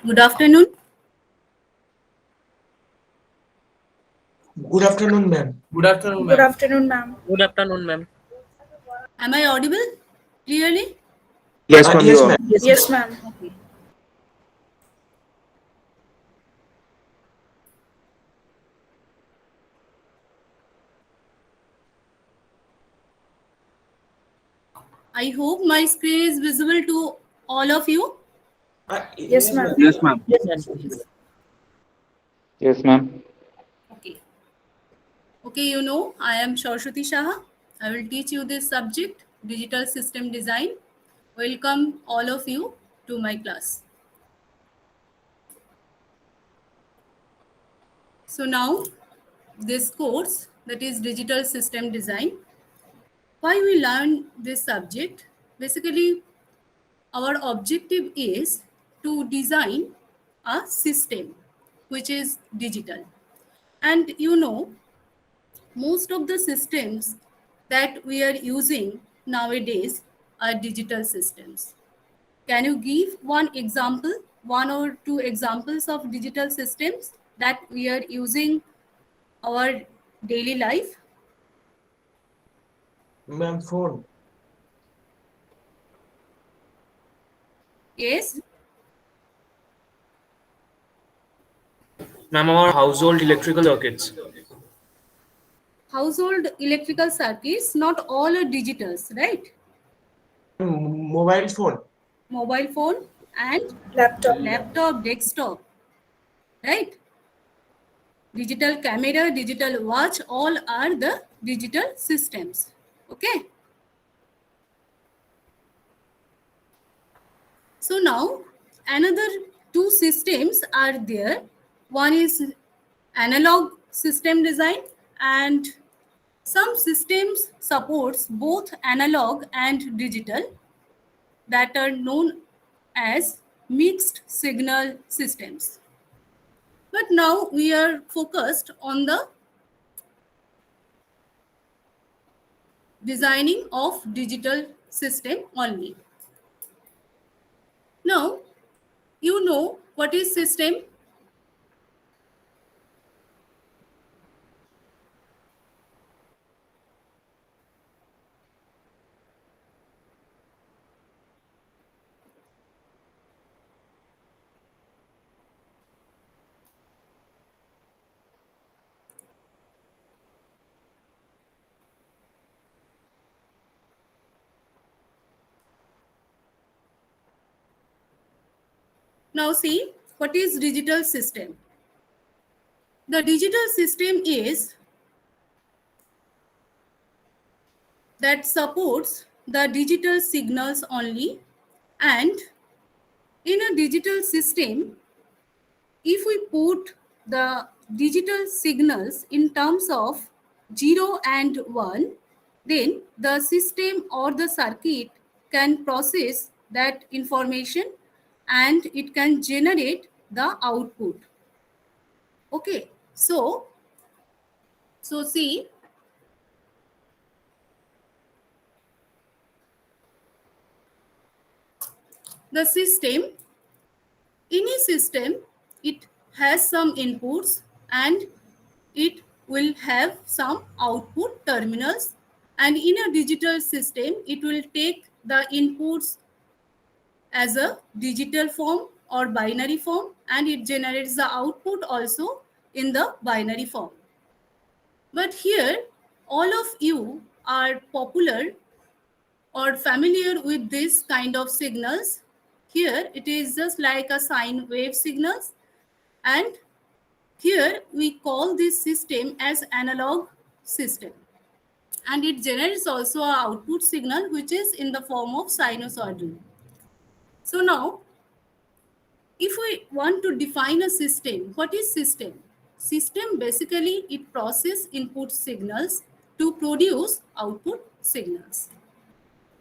Good afternoon. Good afternoon, ma'am. Good afternoon, Good ma'am. afternoon, ma'am. Good afternoon, ma'am. Am I audible clearly? Yes, ma'am, you Yes, are. ma'am. Yes, ma'am. Okay. I hope my screen is visible to all of you. Yes, ma'am. Yes, ma'am. Yes, ma'am. Yes, ma'am. Okay. Okay, you know, I am Shashwati Shah. I will teach you this subject, Digital System Design. Welcome all of you to my class. So now, this course, that is Digital System Design. Why we learn this subject? Basically, our objective is to design a system which is digital. And you know, most of the systems that we are using nowadays are digital systems. Can you give one example, one or two examples of digital systems that we are using our daily life? Ma'am, phone. Yes, Ma'am, our household electrical circuits. household electrical circuits, not all are digitals, right? Mobile phone. Mobile phone and Laptop. laptop, desktop, right? Digital camera, digital watch, all are the digital systems. Okay. So now another two systems are there. One is analog system design, and some systems supports both analog and digital, that are known as mixed signal systems. But now we are focused on the designing of digital system only. Now, you know what is system? Now see, what is digital system? The digital system is that supports the digital signals only, and in a digital system, if we put the digital signals in terms of 0 and 1, then the system or the circuit can process that information and it can generate the output. Okay, so see, the system, in a system, it has some inputs and it will have some output terminals, and in a digital system it will take the inputs as a digital form or binary form, and it generates the output also in the binary form. But here all of you are popular or familiar with this kind of signals. Here it is just like a sine wave signals, and here we call this system as analog system, and it generates also a output signal which is in the form of sinusoidal. So now, if we want to define a system, what is system? System basically it processes input signals to produce output signals.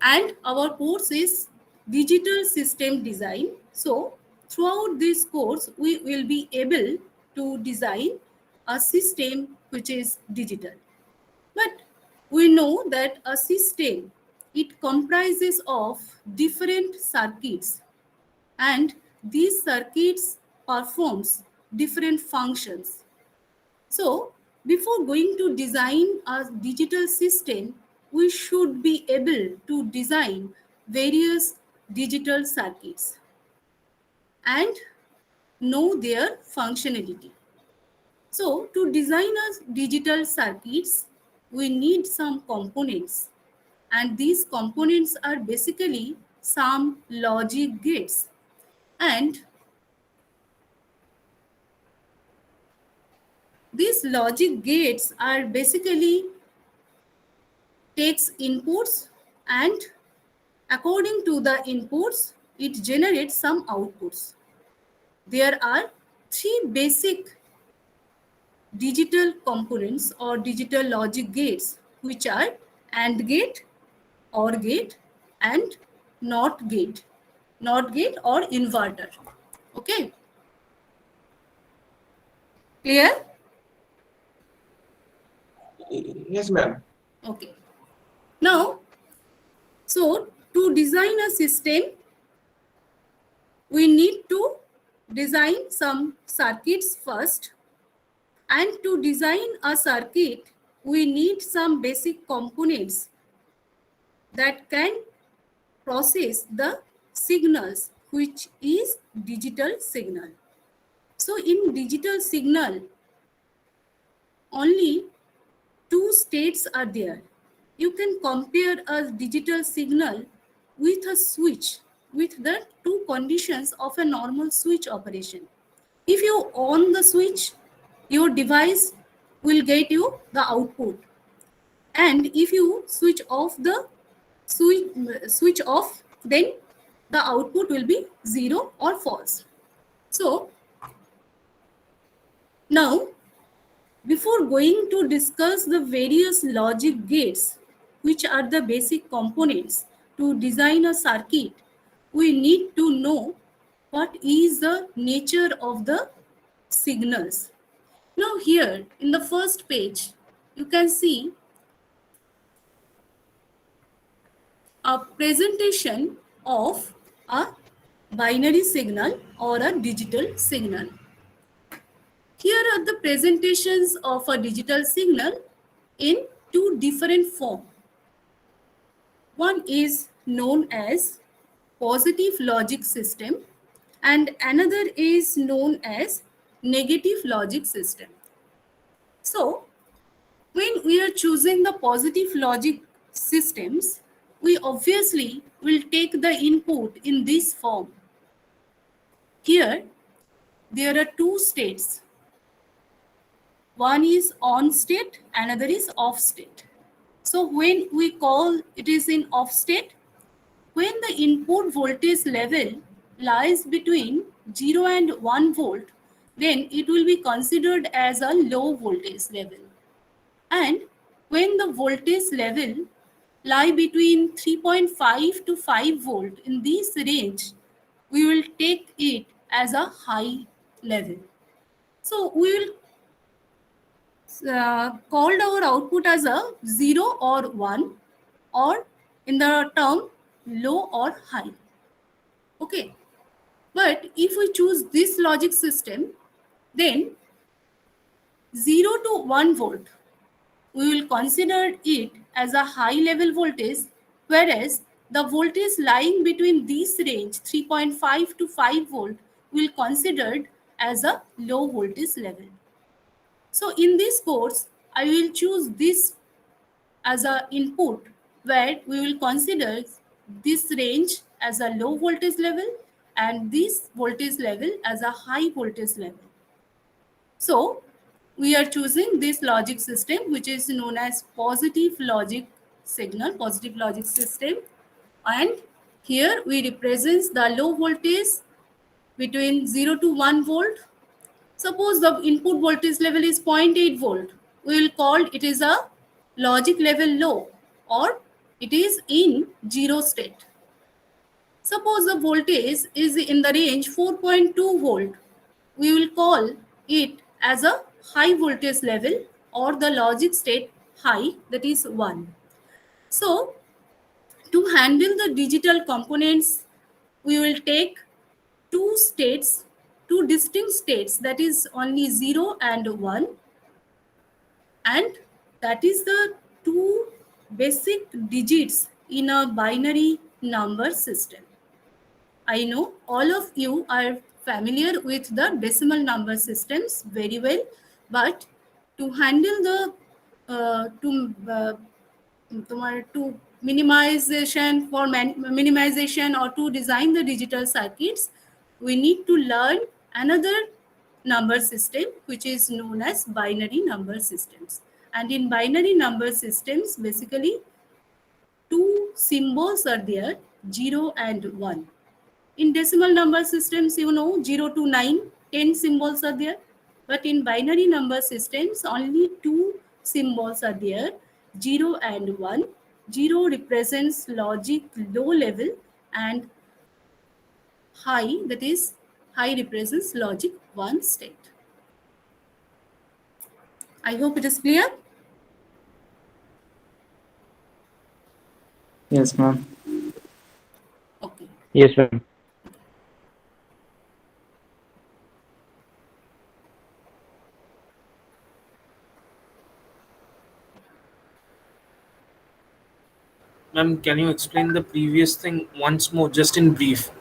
And our course is digital system design. So throughout this course, we will be able to design a system which is digital. But we know that a system, it comprises of different circuits, and these circuits performs different functions. So before going to design a digital system, we should be able to design various digital circuits and know their functionality. So to design a digital circuits, we need some components, and these components are basically some logic gates, and these logic gates are basically takes inputs, and according to the inputs it generates some outputs. There are three basic digital components or digital logic gates, which are AND gate, OR gate, and NOT gate. NOT gate or inverter. Okay, clear? Yes, ma'am. Okay. Now, so to design a system, we need to design some circuits first. And to design a circuit, we need some basic components that can process the signals, which is digital signal. So in digital signal, only two states are there. You can compare a digital signal with a switch, with the two conditions of a normal switch operation. If you on the switch, your device will get you the output. And if you switch off the switch off, then the output will be 0 or false. So now, before going to discuss the various logic gates, which are the basic components to design a circuit, we need to know what is the nature of the signals. Now here in the first page, you can see a presentation of a binary signal or a digital signal. Here are the presentations of a digital signal in two different forms. One is known as positive logic system and another is known as negative logic system. So when we are choosing the positive logic systems, we obviously will take the input in this form. Here, there are two states. One is on state, another is off state. So when we call it is in off state, when the input voltage level lies between 0 and 1 volt, then it will be considered as a low voltage level. And when the voltage level lie between 3.5 to 5 volt in this range, we will take it as a high level. So we will called our output as a 0 or 1, or in the term low or high. Okay, but if we choose this logic system, then 0 to 1 volt, we will consider it as a high level voltage, whereas the voltage lying between this range 3.5 to 5 volt will considered as a low voltage level. So in this course, I will choose this as a input where we will consider this range as a low voltage level and this voltage level as a high voltage level. So we are choosing this logic system, which is known as positive logic signal, positive logic system. And here we represent the low voltage between 0 to 1 volt. Suppose the input voltage level is 0.8 volt. We will call it is a logic level low, or it is in 0 state. Suppose the voltage is in the range 4.2 volt. We will call it as a high voltage level or the logic state high, that is 1. So to handle the digital components, we will take two states, two distinct states, that is only 0 and 1, and that is the two basic digits in a binary number system. I know all of you are familiar with the decimal number systems very well, but to handle the to minimization or to design the digital circuits, we need to learn another number system which is known as binary number systems. And in binary number systems, basically two symbols are there, 0 and 1. In decimal number systems, 0 to 9, 10 symbols are there. But in binary number systems, only two symbols are there, 0 and 1. 0 represents logic low level and high, that is, high represents logic 1 state. I hope it is clear. Yes, ma'am. Okay. Yes, ma'am. Ma'am, can you explain the previous thing once more, just in brief?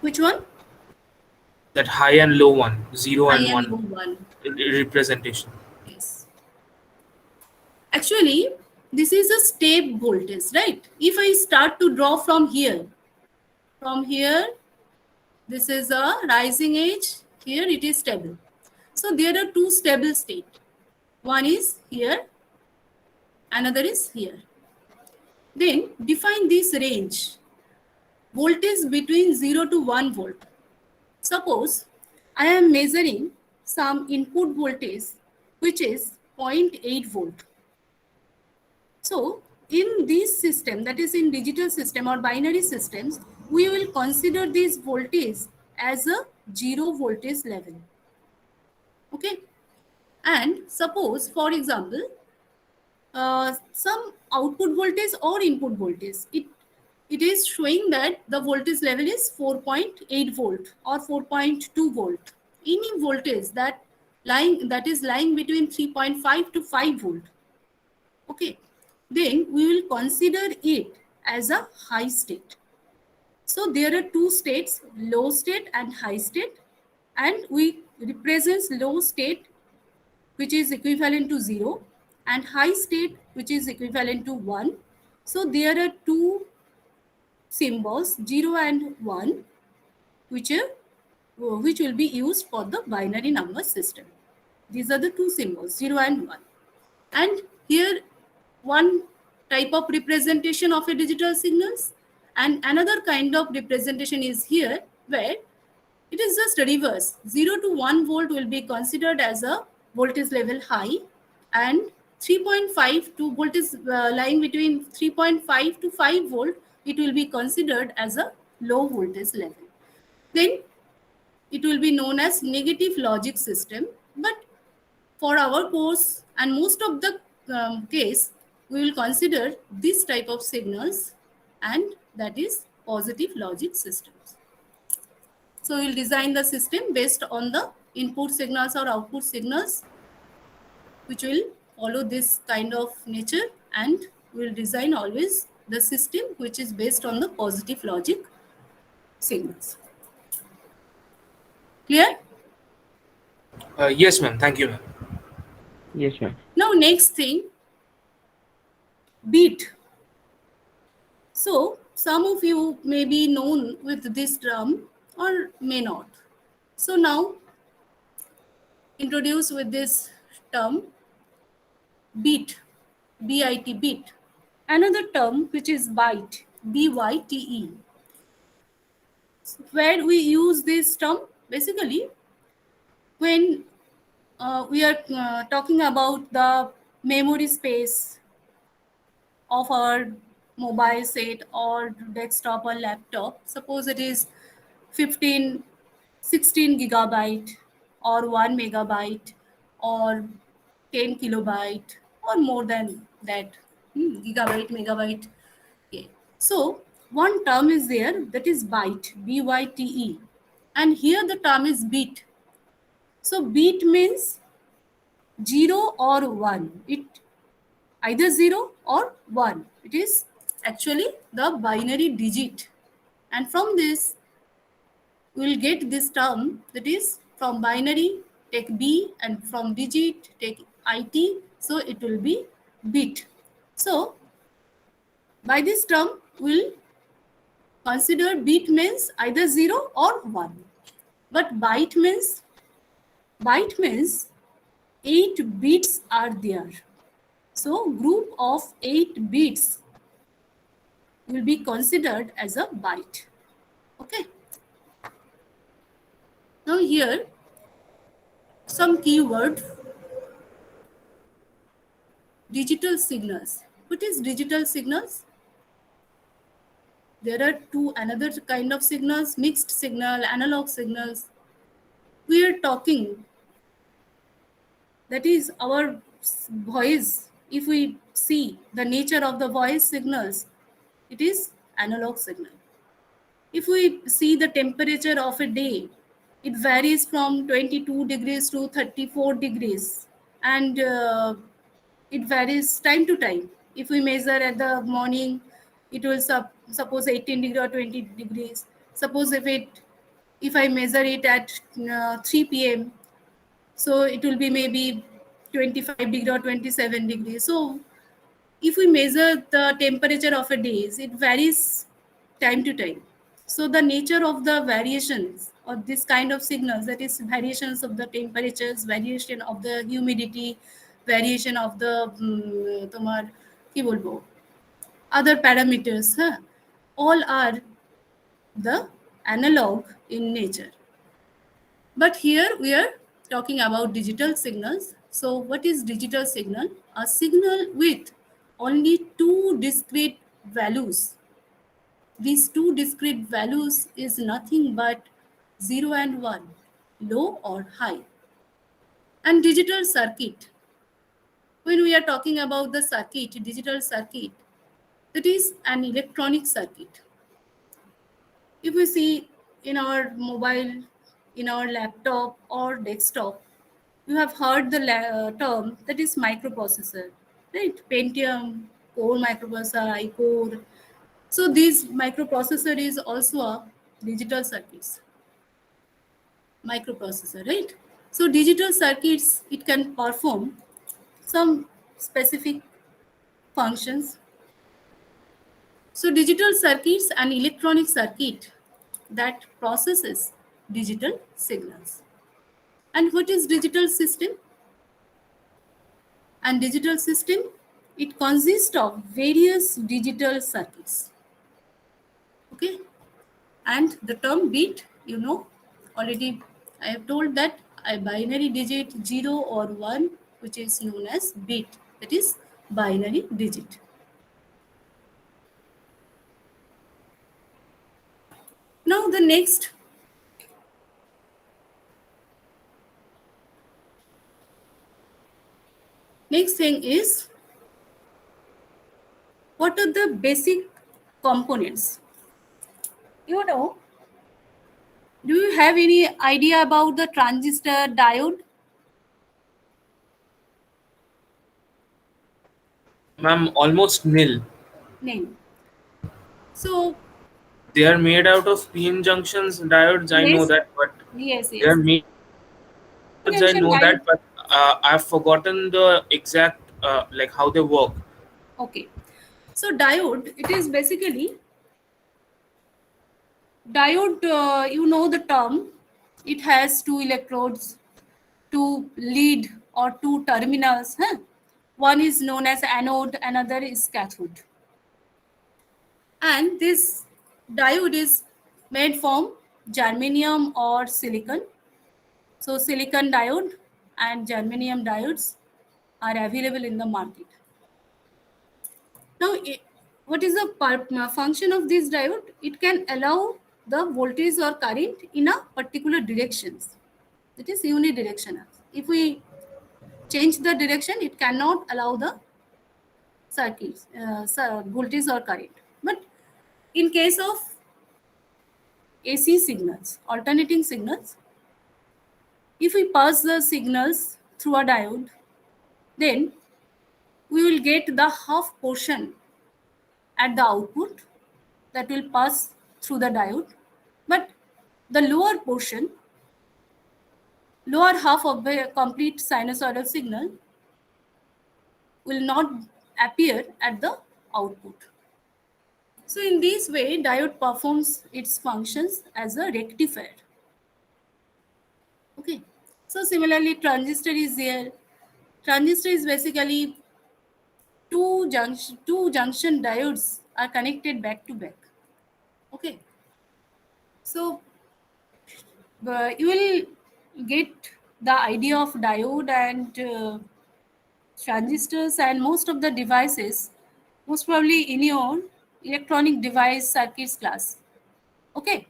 Which one? That high and low one, 0 High and and 1 low 1. representation. Yes. Actually, this is a step voltage, right? If I start to draw from here, this is a rising edge, here it is stable. So there are two stable states. One is here, another is here. Then define this range, voltage between 0 to 1 volt. Suppose I am measuring some input voltage which is 0.8 volt. So in this system, that is in digital system or binary systems, we will consider this voltage as a 0 voltage level. Okay. And suppose, for example, some output voltage or input voltage, it is showing that the voltage level is 4.8 volt or 4.2 volt. Any voltage that is lying between 3.5 to 5 volt. Okay, then we will consider it as a high state. So there are two states, low state and high state, and we represents low state which is equivalent to 0 and high state which is equivalent to 1. So there are two symbols, 0 and 1, which will be used for the binary number system. These are the two symbols, 0 and 1. And here one type of representation of a digital signals, and another kind of representation is here where it is just reverse. 0 to 1 volt will be considered as a voltage level high, and 3.5 to voltage lying between 3.5 to 5 volt, it will be considered as a low voltage level. Then it will be known as negative logic system. But for our course and most of the case, we will consider this type of signals, and that is positive logic systems. So we will design the system based on the input signals or output signals, which will follow this kind of nature, and we will design always the system which is based on the positive logic signals. Clear? Yes, ma'am. Thank you, ma'am. Yes, ma'am. Now next thing, beat. So some of you may be known with this term or may not. So now introduce with this term beat, B-I-T, beat. Another term which is byte, B-Y-T-E. Where we use this term, basically when we are talking about the memory space of our mobile set or desktop or laptop. Suppose it is 15, 16 gigabyte or 1 megabyte or 10 kilobyte or more than that, gigabyte, megabyte. Okay. So one term is there, that is byte, B-Y-T-E. And here the term is bit. So bit means 0 or 1. It either 0 or 1. It is actually the binary digit. And from this, we will get this term, that is from binary take B and from digit take IT. So it will be bit. So by this term, we'll consider bit means either 0 or 1. But byte means 8 bits are there. So group of 8 bits will be considered as a byte. Okay. Now here some keyword: digital signals. What is digital signals? There are another kind of signals: mixed signal, analog signals. We are talking, that is our voice. If we see the nature of the voice signals, it is analog signal. If we see the temperature of a day, it varies from 22 degrees to 34 degrees, and it varies time to time. If we measure at the morning, it will suppose 18 degree or 20 degrees. Suppose if I measure it at 3 p.m., so it will be maybe 25 degree or 27 degrees. So if we measure the temperature of a day, it varies time to time. So the nature of the variations of this kind of signals, that is variations of the temperatures, variation of the humidity, variation of the তোমার কি বলবো, other parameters, all are the analog in nature. But here we are talking about digital signals. So what is digital signal? A signal with only 2 discrete values. These 2 discrete values is nothing but 0 and 1, low or high. And digital circuit, when we are talking about the circuit, digital circuit, that is an electronic circuit. If we see in our mobile, in our laptop or desktop, you have heard the term, that is microprocessor, right? Pentium, core microprocessor, iCore. So this microprocessor is also a digital circuits, microprocessor, right? So digital circuits, it can perform some specific functions. So digital circuits and electronic circuit that processes digital signals. And what is digital system? And digital system, it consists of various digital circuits. Okay. And the term bit, already I have told that a binary digit 0 or 1, which is known as bit, that is binary digit. Now the next thing is, what are the basic components? Do you have any idea about the transistor diode? Ma'am, almost nil. Name. So They are made out of p-n junctions diodes. I know yes, that, but yes, they are made. I junction know diode. that, but I've forgotten the exact like how they work. Okay. So diode, it is basically diode. The term. It has 2 electrodes, 2 lead or 2 terminals. One is known as anode, another is cathode. And this diode is made from germanium or silicon. So silicon diode and germanium diodes are available in the market. Now, what is the function of this diode? It can allow the voltage or current in a particular directions. It is unidirectional. If we change the direction, it cannot allow the voltage or current. But in case of AC signals, alternating signals. If we pass the signals through a diode, then we will get the half portion at the output that will pass through the diode, but the lower portion, lower half of the complete sinusoidal signal will not appear at the output. So in this way, diode performs its functions as a rectifier. Okay. So similarly, transistor is there. Transistor is basically two junction diodes are connected back to back. Okay. So you will get the idea of diode and transistors and most of the devices, most probably in your electronic device circuits class. Okay.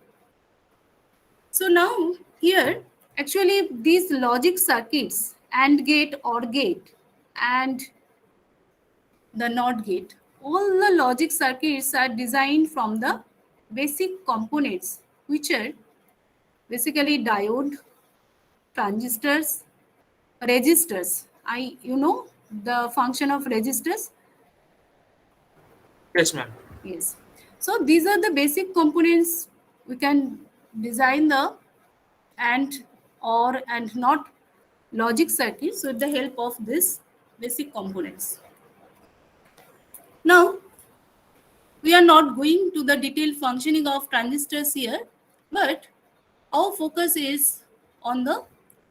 So now here, actually these logic circuits, AND gate, OR gate, and the NOT gate, all the logic circuits are designed from the basic components, which are basically diode, transistors, resistors. You know the function of resistors? Yes, ma'am. Yes. So these are the basic components. We can design the AND, OR, and NOT logic circuits with the help of this basic components. Now, we are not going to the detailed functioning of transistors here, but our focus is on the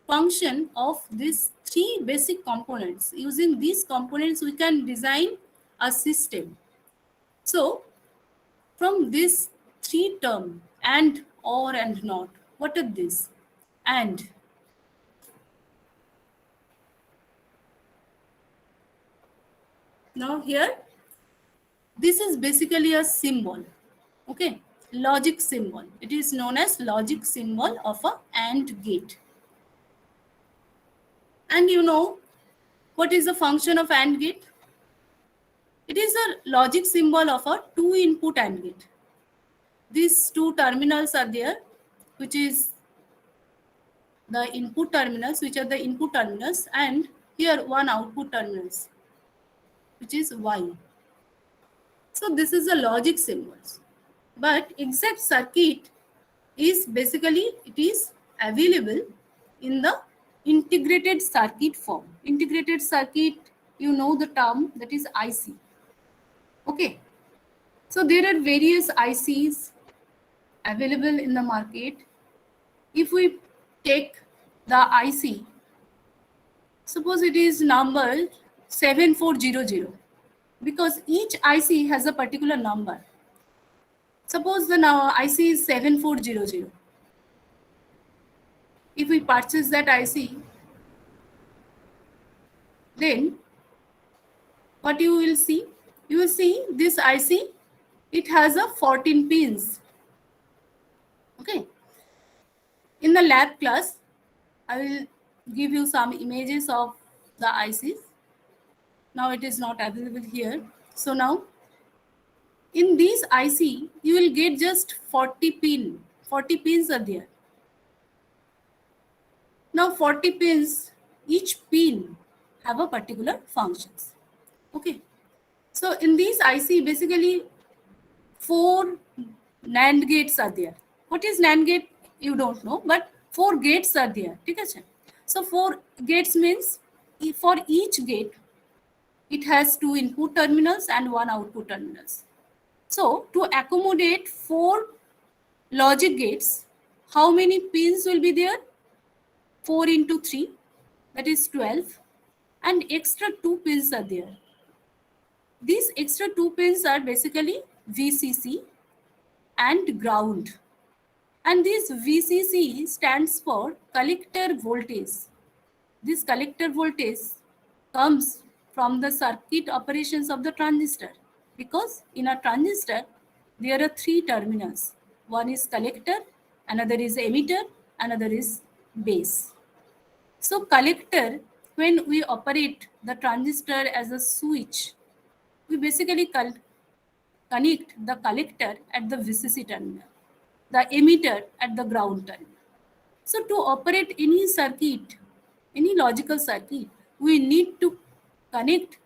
function of these three basic components. Using these components, we can design a system. So, from this three term, AND, OR, and NOT, what are these? AND. Now here, this is basically a symbol, okay, logic symbol. It is known as logic symbol of a AND gate. And you know what is the function of AND gate? It is a logic symbol of a two input AND gate. These two terminals are there, which is the input terminals, which are the input terminals, and here one output terminals, which is Y. So this is a logic symbols. But exact circuit is basically, it is available in the integrated circuit form. Integrated circuit, you know the term, that is IC. Okay. So there are various ICs available in the market. If we take the IC, suppose it is number 7400, because each IC has a particular number. Suppose the now IC is 7400. If we purchase that IC, then what you will see? You will see this IC, it has a 14 pins. Okay. In the lab class, I will give you some images of the ICs. Now it is not available here. So now, in these IC, you will get just 40 pin. 40 pins are there. Now 40 pins, each pin have a particular functions. Okay. So in these IC, basically 4 NAND gates are there. What is NAND gate? You don't know, but 4 gates are there. Okay? So 4 gates means for each gate, it has 2 input terminals and 1 output terminals. So to accommodate 4 logic gates, how many pins will be there? 4 into 3, that is 12, and extra 2 pins are there. These extra 2 pins are basically VCC and ground. And this VCC stands for collector voltage. This collector voltage comes from the circuit operations of the transistor, because in a transistor, there are 3 terminals. One is collector, another is emitter, another is base. So collector, when we operate the transistor as a switch, we basically connect the collector at the VCC terminal. the emitter at the ground terminal. So to operate any circuit, any logical circuit, we need to connect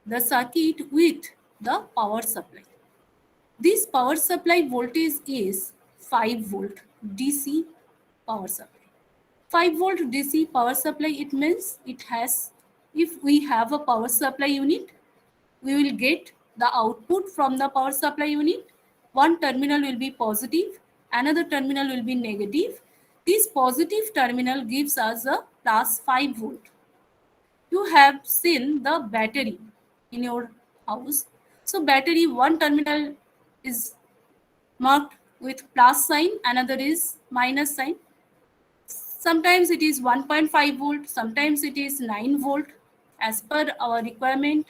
the circuit with the power supply. This power supply voltage is 5 volt DC power supply. 5 volt DC power supply, it means it has, if we have a power supply unit, we will get the output from the power supply unit. One terminal will be positive, another terminal will be negative. This positive terminal gives us a plus 5 volt. You have seen the battery in your house. So battery, one terminal is marked with plus sign, another is minus sign. Sometimes it is 1.5 volt, sometimes it is 9 volt. As per our requirement,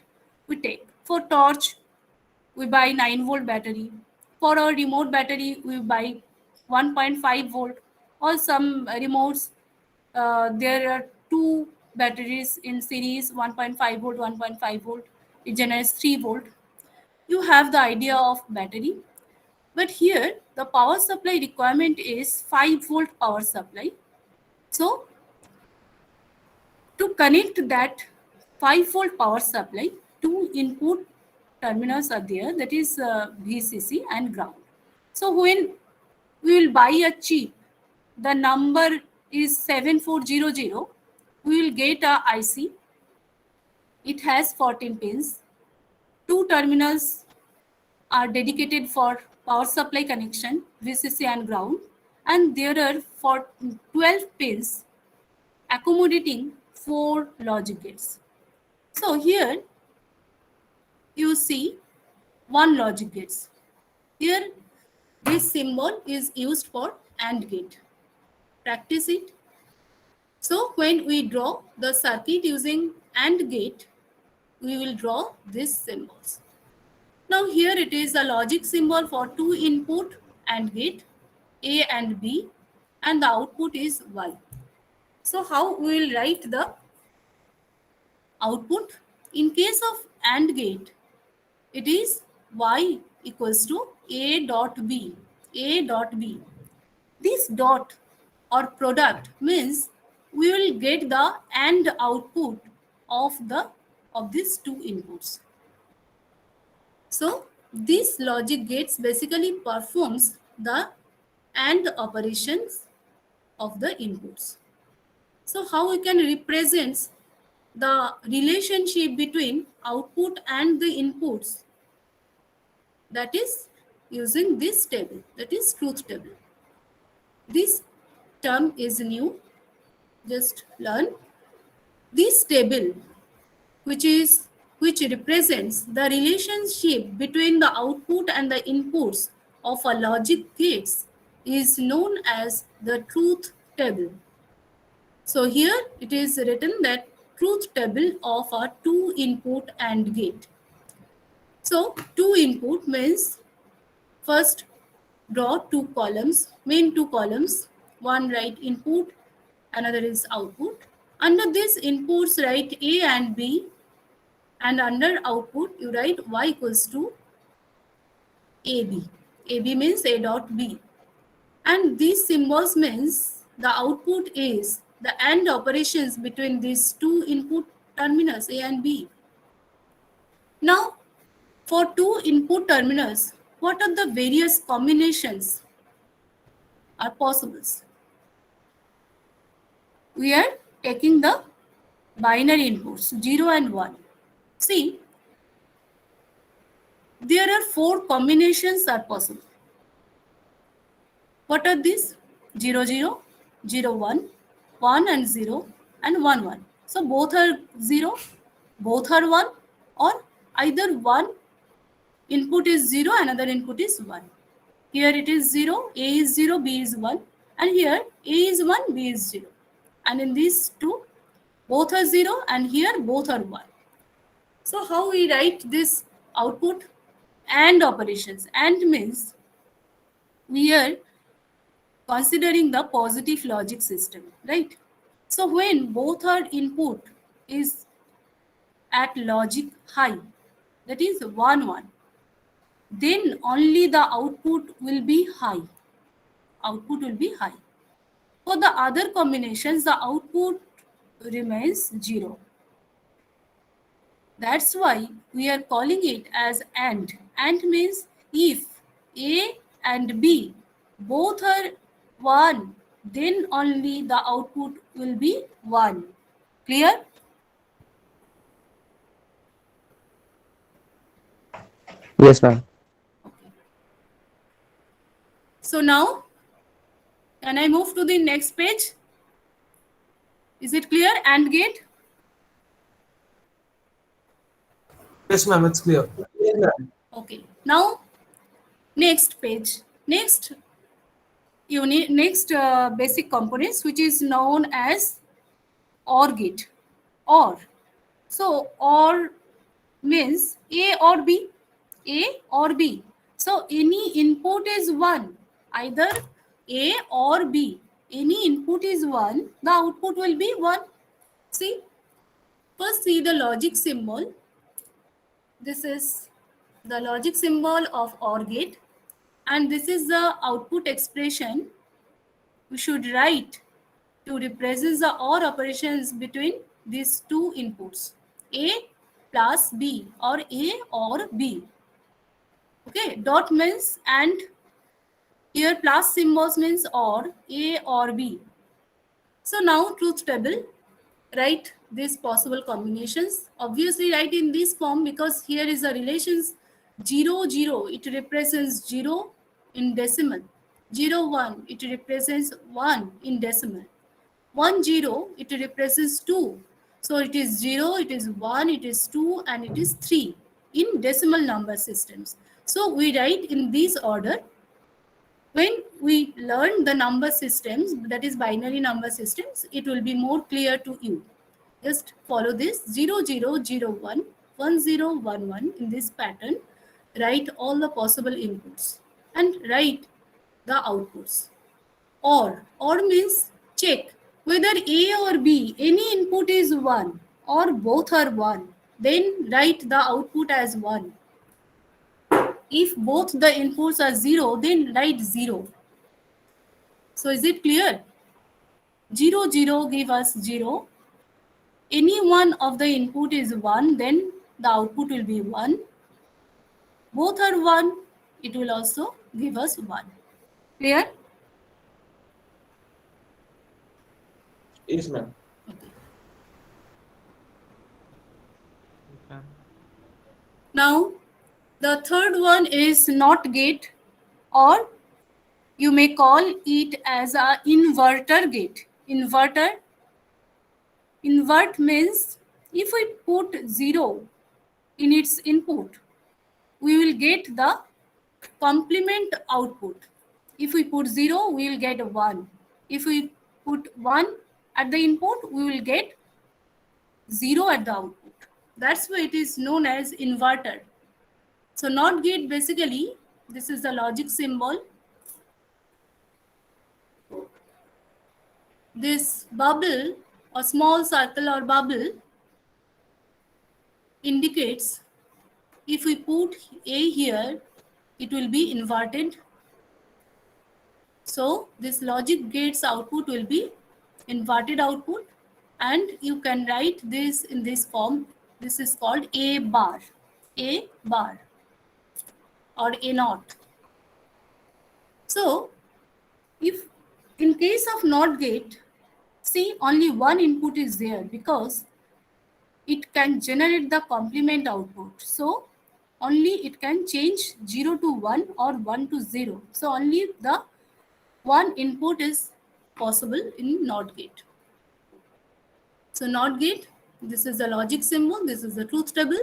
we take. For torch, we buy 9 volt battery. For our remote battery, we buy 1.5 volt. Or some remotes, there are two batteries in series, 1.5 volt, 1.5 volt. It generates 3 volt. You have the idea of battery. But here, the power supply requirement is 5 volt power supply. So, to connect that 5 volt power supply, two input terminals are there, that is VCC and ground. So when we will buy a chip, the number is 7400, we will get a IC. It has 14 pins. Two terminals are dedicated for power supply connection, VCC and ground, and there are for 12 pins accommodating 4 logic gates. So here you see one logic gates. Here this symbol is used for AND gate. Practice it. So when we draw the circuit using AND gate, we will draw these symbols. Now here it is a logic symbol for two input AND gate, A and B, and the output is Y. So how we will write the output? In case of AND gate, it is Y equals to A dot B. A dot B. This dot or product means we will get the AND output of these two inputs. So this logic gates basically performs the AND operations of the inputs. So how we can represent the relationship between output and the inputs? That is using this table, that is truth table. This term is new, just learn. This table, which represents the relationship between the output and the inputs of a logic gates, is known as the truth table. So here it is written that truth table of a two input AND gate. So two input means first draw two columns, main two columns, one write input, another is output. Under this inputs write A and B, and under output you write Y equals to AB. AB means A dot B. And these symbols means the output is the AND operations between these two input terminals A and B. Now, for two input terminals, what are the various combinations are possible? We are taking the binary inputs 0 and 1. See, there are 4 combinations are possible. What are these? 0, 0, 0, 1, 1 and 0, and 1, 1. So both are 0, both are 1, or either one input is 0, another input is 1. Here it is 0, A is 0, B is 1, and here A is 1, B is 0. And in these two, both are 0, and here both are 1. So how we write this output? AND operations. AND means we are considering the positive logic system, right? So when both our input is at logic high, that is 1, 1, then only the output will be high. output will be high. For the other combinations, the output remains 0. That's why we are calling it as AND. AND means if A and B both are 1, then only the output will be 1. Clear? Yes, ma'am. Okay. So now, can I move to the next page? Is it clear? AND gate? Yes, ma'am, it's clear. Yes, ma'am. Okay. Now, next page. Next unit, next basic components, which is known as OR gate. OR. So OR means A or B. A or B. So any input is 1. Either A or B. Any input is 1. The output will be 1. See. First see the logic symbol. This is the logic symbol of OR gate. And this is the output expression we should write to represent the OR operations between these two inputs, A plus B or A or B. Okay, dot means and, here plus symbols means or, A or B. So now truth table, write these possible combinations. Obviously write in this form because here is the relations 0, 0, it represents 0 in decimal. 0, 1, it represents 1 in decimal. 1, 0, it represents 2. So it is 0, it is 1, it is 2, and it is 3 in decimal number systems. So we write in this order. When we learn the number systems, that is binary number systems, it will be more clear to you. Just follow this 0, 0, 0, 1, 1, 0, 1, 1 in this pattern. Write all the possible inputs and write the outputs. Or means check whether A or B, any input is 1 or both are 1. Then write the output as 1. If both the inputs are 0, then write 0. So is it clear? 0, 0 give us 0. Any one of the input is 1, then the output will be 1. Both are 1, it will also give us 1. Clear? Yes, ma'am. Okay. Okay. Now, the third one is NOT gate, or you may call it as a inverter gate. Invert means if we put 0 in its input, we will get the complement output. If we put 0, we will get 1. If we put 1 at the input, we will get 0 at the output. That's why it is known as inverter. So NOT gate, basically, this is the logic symbol. This bubble or small circle or bubble indicates if we put A here, it will be inverted. So this logic gate's output will be inverted output, and you can write this in this form. This is called A bar or A naught. So if in case of NOT gate, see only one input is there because it can generate the complement output. So only it can change 0 to 1 or 1 to 0. So only the one input is possible in NOT gate. So NOT gate, this is the logic symbol, this is the truth table.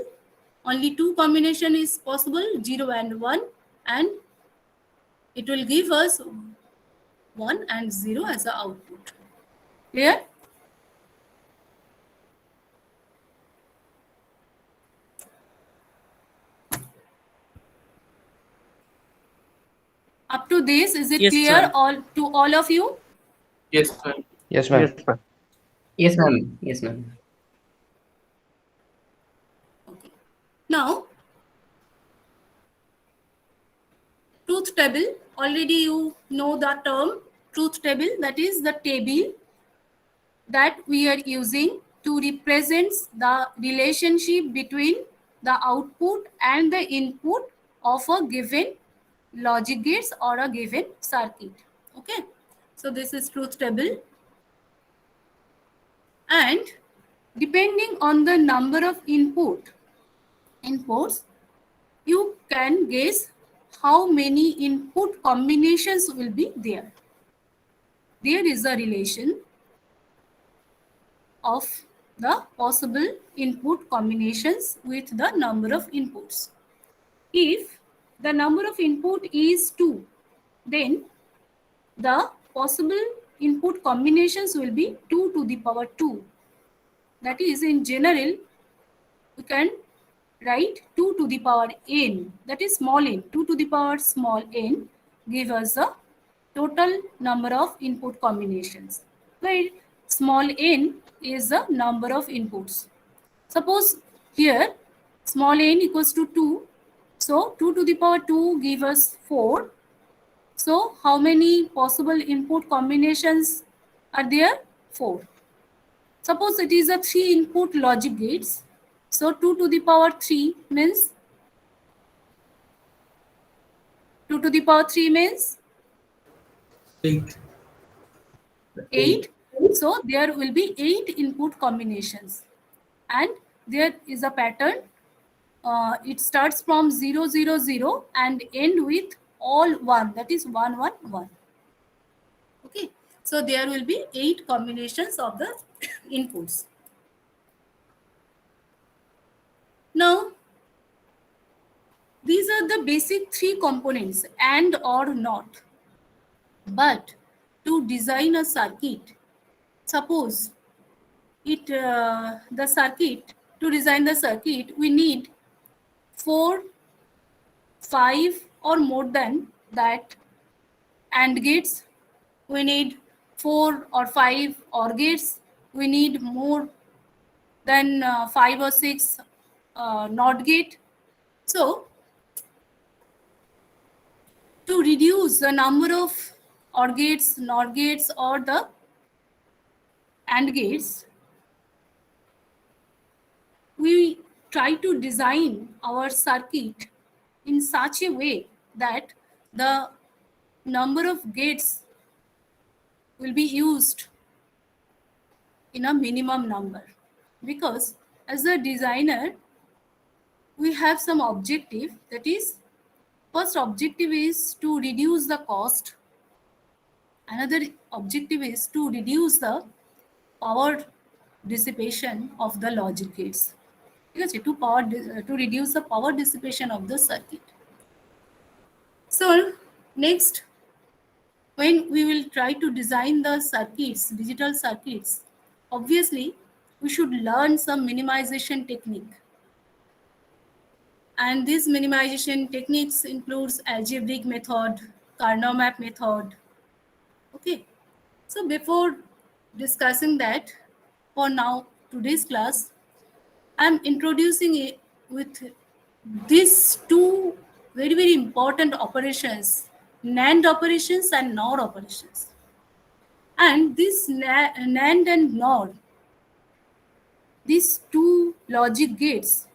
Only two combination is possible, 0 and 1, and it will give us 1 and 0 as the output. Clear? Up to this, is it Yes, clear ma'am. all to all of you? Yes, ma'am. Yes, ma'am. Yes, ma'am. Yes, ma'am. Yes, ma'am. Okay. Now, truth table, already you know the term truth table. That is the table that we are using to represent the relationship between the output and the input of a given logic gates or a given circuit. Okay, so this is truth table, and depending on the number of inputs, you can guess how many input combinations will be there. There is a relation of the possible input combinations with the number of inputs. If the number of input is 2, then the possible input combinations will be 2 to the power 2. That is, in general, we can write 2 to the power n, that is small n. 2 to the power small n give us the total number of input combinations, where small n is the number of inputs. Suppose here small n equals to 2, so 2 to the power 2 give us 4. So how many possible input combinations are there? 4. Suppose it is a 3 input logic gates. So 2 to the power 3 means 2 to the power 3 means 8. 8. So there will be 8 input combinations, and there is a pattern. It starts from 0 0 0 and end with all 1, that is 1 1 1. Okay, so there will be 8 combinations of the inputs. Now these are the basic 3 components, and or not. But to design a circuit, suppose to design the circuit, we need 4, 5 or more than that AND gates. We need 4 or 5 OR gates. We need more than 5 or 6 NOT gate. So to reduce the number of OR gates, NOT gates, or the AND gates, we try to design our circuit in such a way that the number of gates will be used in a minimum number. Because as a designer, we have some objective. That is, first objective is to reduce the cost. Another objective is to reduce the power dissipation of the logic gates. To reduce the power dissipation of the circuit. So next, when we will try to design the circuits, digital circuits, obviously we should learn some minimization technique. And these minimization techniques includes algebraic method, Karnaugh map method. Okay, so before discussing that, for now, today's class, I'm introducing it with these 2 very, very important operations, NAND operations and NOR operations. And this NAND and NOR, these 2 logic gates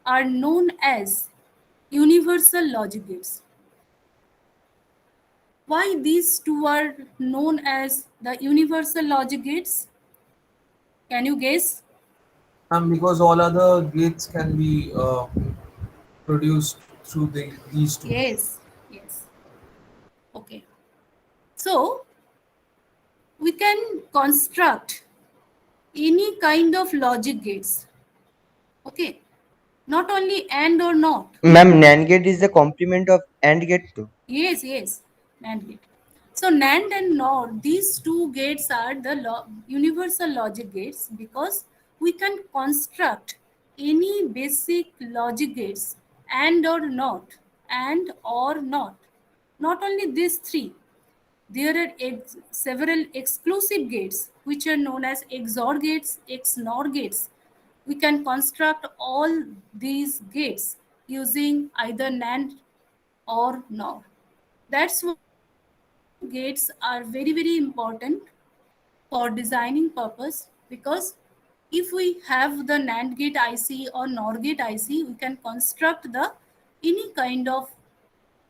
are known as universal logic gates. Why these 2 are known as the universal logic gates? Can you guess? Because all other gates can be produced through these two. Yes, yes. Okay. So we can construct any kind of logic gates. Okay. Not only AND or NOT. Ma'am, NAND gate is the complement of AND gate too. Yes, yes. NAND gate. So NAND and NOR, these 2 gates are the universal logic gates, because we can construct any basic logic gates and or not, and or not. Not only these 3, there are several exclusive gates which are known as XOR gates, XNOR gates. We can construct all these gates using either NAND or NOR. That's gates are very important for designing purpose, because if we have the NAND gate IC or NOR gate IC, we can construct the any kind of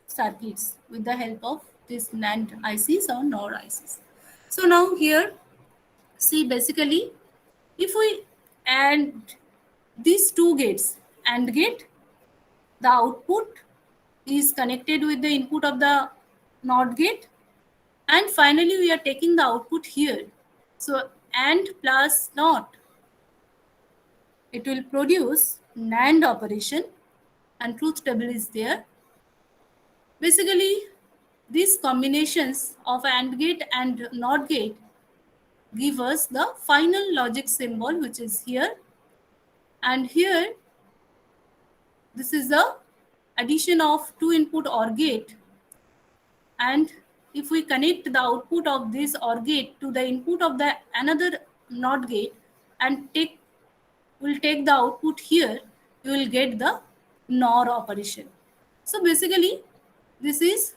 circuits with the help of these NAND ICs or NOR ICs. So now here, see, basically, if we add these two gates, AND gate, the output is connected with the input of the NOT gate, and finally we are taking the output here. So AND plus NOT, it will produce NAND operation, and truth table is there. Basically, these combinations of AND gate and NOT gate give us the final logic symbol, which is here. And here, this is the addition of two input OR gate. And if we connect the output of this OR gate to the input of the another NOT gate and will take the output here, you will get the NOR operation. So basically, this is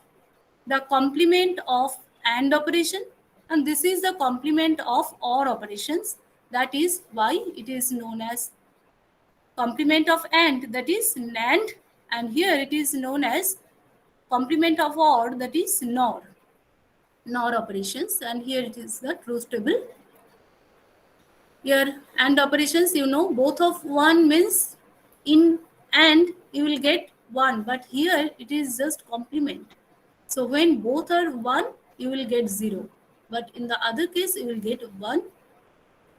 the complement of AND operation, and this is the complement of OR operations. That is why it is known as complement of AND, that is NAND, and here it is known as complement of OR, that is NOR operations, and here it is the truth table. Here AND operations, both of one means in AND you will get 1, but here it is just complement. So when both are 1, you will get 0, but in the other case you will get 1.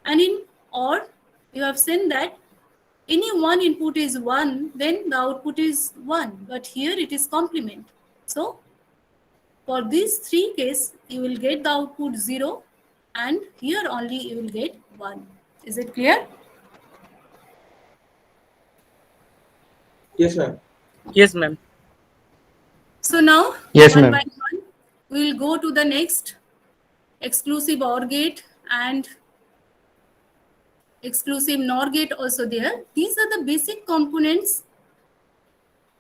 And in OR, you have seen that any one input is 1, then the output is 1, but here it is complement. So for these three cases, you will get the output 0, and here only you will get 1. Is it clear? Yes, ma'am. Yes, ma'am. So now, Yes, one ma'am. by one, we will go to the next exclusive OR gate and exclusive NOR gate also there. These are the basic components.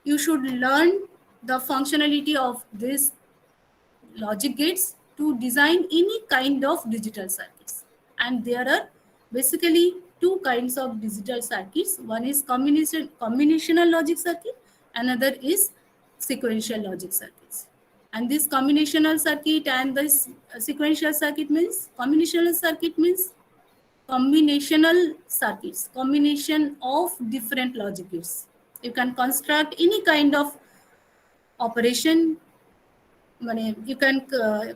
You should learn the functionality of this logic gates to design any kind of digital circuits. And there are basically two kinds of digital circuits. One is combinational logic circuit, another is sequential logic circuits. And this combinational circuit and this sequential circuit means, combinational circuit means combinational circuits, combination of different logic gates. You can construct any kind of operation. You can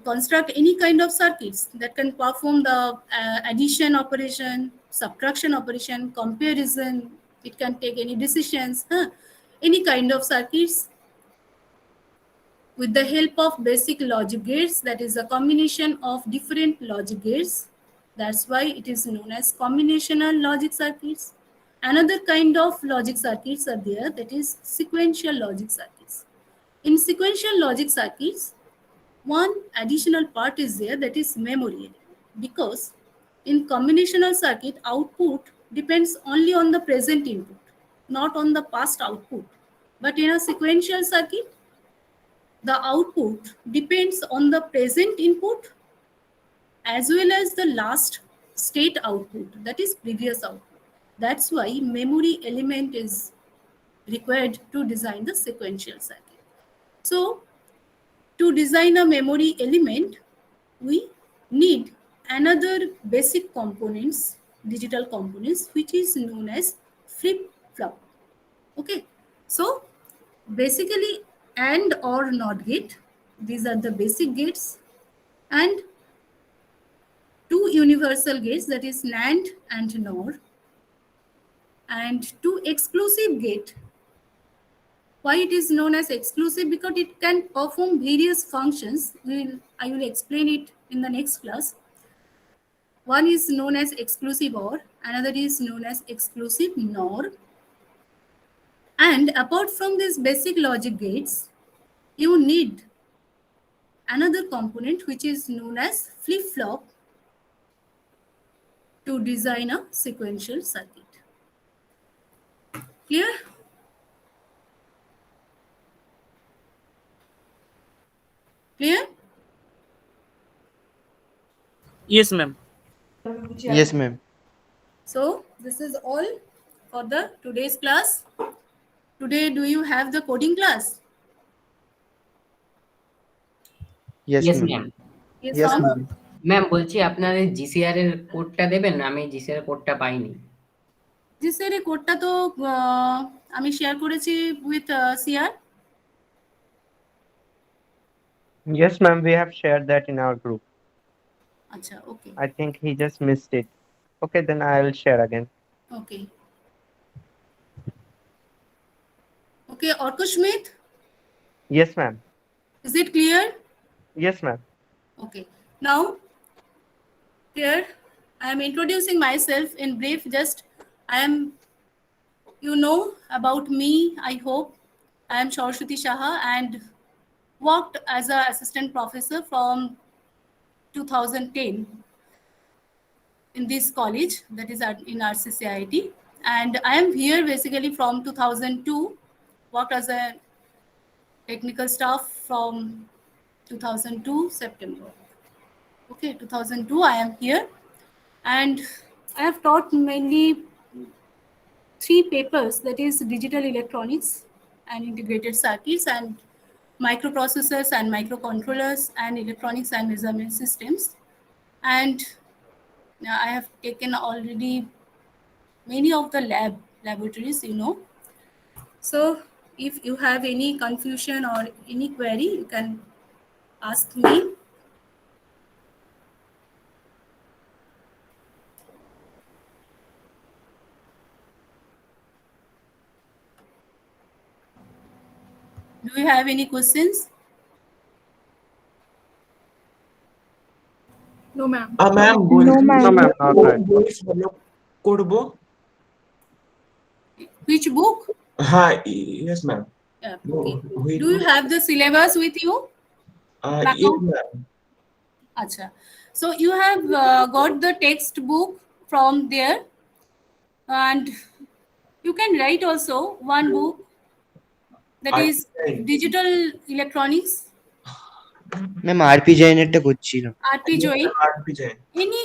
construct any kind of circuits that can perform the addition operation, subtraction operation, comparison. It can take any decisions, any kind of circuits with the help of basic logic gates, that is a combination of different logic gates. That's why it is known as combinational logic circuits. Another kind of logic circuits are there, that is sequential logic circuits. In sequential logic circuits, one additional part is there, that is memory, because in combinational circuit, output depends only on the present input, not on the past output. But in a sequential circuit, the output depends on the present input as well as the last state output, that is previous output. That's why memory element is required to design the sequential circuit. So to design a memory element, we need another basic components, digital components, which is known as flip-flop. Okay, so basically AND or NOT gate, these are the basic gates, and two universal gates, that is NAND and NOR, and two exclusive gate. Why it is known as exclusive? Because it can perform various functions. I will explain it in the next class. One is known as exclusive OR, another is known as exclusive NOR. And apart from these basic logic gates, you need another component which is known as flip-flop to design a sequential circuit. Clear? Clear? Yes, ma'am. Yes, ma'am. So this is all for the today's class. Today, do you have the coding class? Yes, yes ma'am. Ma'am. Yes, Yes, from ma'am. Ma'am বলছি আপনার এই জিসিআর এর কোডটা দেবেন? আমি জিসিআর এর কোডটা পাইনি। জিসের এই কোডটা তো আমি শেয়ার করেছি with CR. Yes, ma'am. We have shared that in our group. আচ্ছা, ওকে I think he just missed it. Okay, then I will share again. Okay okay Arka Smith, Yes, ma'am. is it clear? Yes, ma'am. Okay, now here I am introducing myself in brief. Just I am, you know about me, I hope. I am Saraswati Shaha and worked as an assistant professor from 2010 in this college, that is in RCCIT. And I am here basically from 2002, worked as a technical staff from 2002 September. Okay, 2002 I am here, and I have taught mainly 3 papers, that is digital electronics and integrated circuits and microprocessors and microcontrollers and electronics and measurement systems. And I have taken already many of the laboratories, you know. So if you have any confusion or any query, you can ask me. Do you have any questions? No, ma'am. Ma'am No, বলছি ma'am. No, ma'am. Not কোন right. বই follow করব? Which book? হ্যাঁ, yes ma'am. Okay. Which Do you have the syllabus with you? Yes ma'am. Acha. So you have got the textbook from there, and you can write also one book, that is digital electronics, Ma'am, RP Jain-এরটা করছিলাম। RP Join. R জেন। Any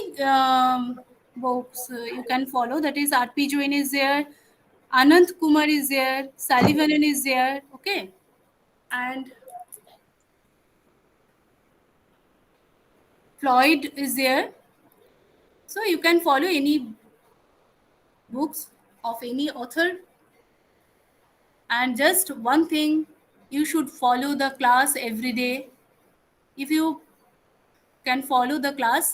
books you can follow, that is RP Join is there, Anant Kumar is there, Sullivan is there, okay, and Floyd is there. So you can follow any books of any author. And just one thing, you should follow the class every day. If you can follow the class,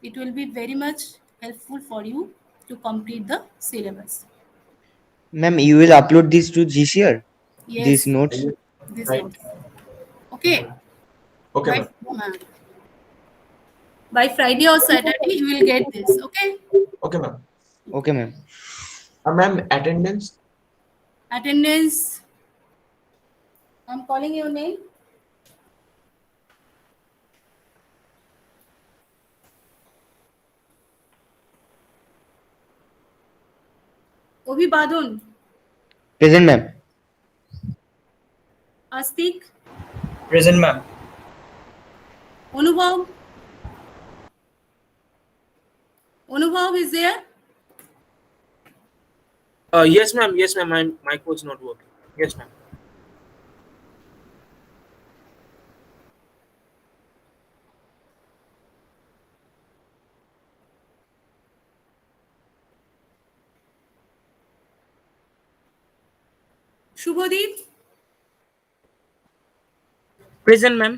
it will be very much helpful for you to complete the syllabus. Ma'am, you will upload this to GCR? These Yes, notes? this Right. notes. Okay. Okay By, ma'am. by Friday or Saturday, you will get this. Okay. Okay ma'am. Okay, ma'am. Ma'am attendance? Attendance. I'm calling your name. Abhibadon, Present, ma'am. Astik, Present, ma'am. Anubhav. Anubhav is there? Yes, ma'am. Yes, ma'am. My mic was not working. Yes, ma'am. Shubhadeep, Present, ma'am.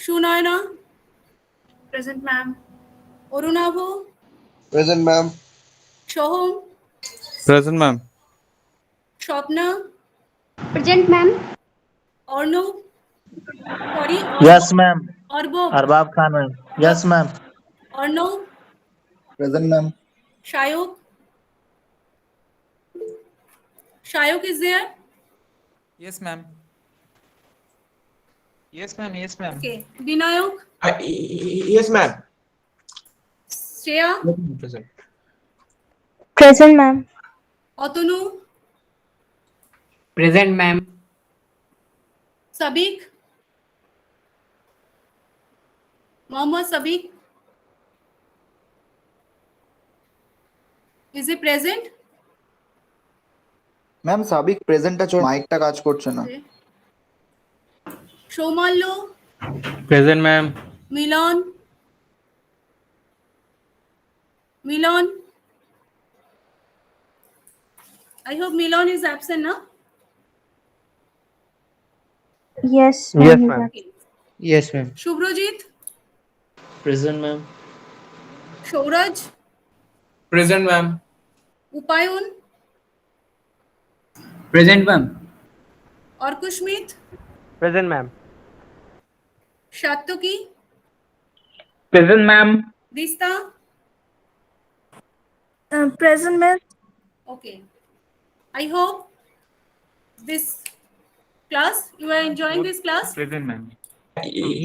Shunayana, Present, ma'am. Arunabhu, Present, ma'am. Shoham, Present, ma'am. Shopna, Present, ma'am. Arnav, sorry, Yes, ma'am. Arbab, Arbab Khan, ma'am. Yes, ma'am. Arnav, Present, ma'am. Shayok. Shayok is there? Yes, ma'am. Yes, ma'am. Yes, ma'am. Okay. Binayak, yes ma'am. Shreya, present. Present, ma'am. Atanu, present ma'am. Sabik, Mohammad Sabiq, is he present? Ma'am Sabik প্রেজেন্টটা চল মাইকটা কাজ করছে না Okay. Shomallo, Present, ma'am. Milan, Milan. I hope Milan is absent now. Yes, Yes, ma'am. ma'am. Okay. Yes, ma'am. Shubhrojit, Present, ma'am. Shouraj, Present, ma'am. Upayun, Present, ma'am. Orkushmit, Present, ma'am. Shatoki, Present, ma'am. Dista. Present, ma'am. Okay. I hope this class, you are enjoying this class. Present, ma'am.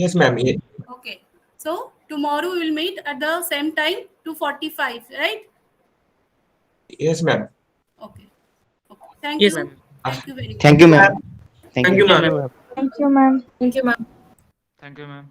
Yes, ma'am. Okay. So tomorrow we will meet at the same time, 2:45, right? Yes, ma'am. Okay. Okay. Thank Yes, you. ma'am. Thank you very much. Thank you, ma'am. Thank Thank you. you, ma'am. Thank you, ma'am. Thank you, ma'am. Thank you, ma'am.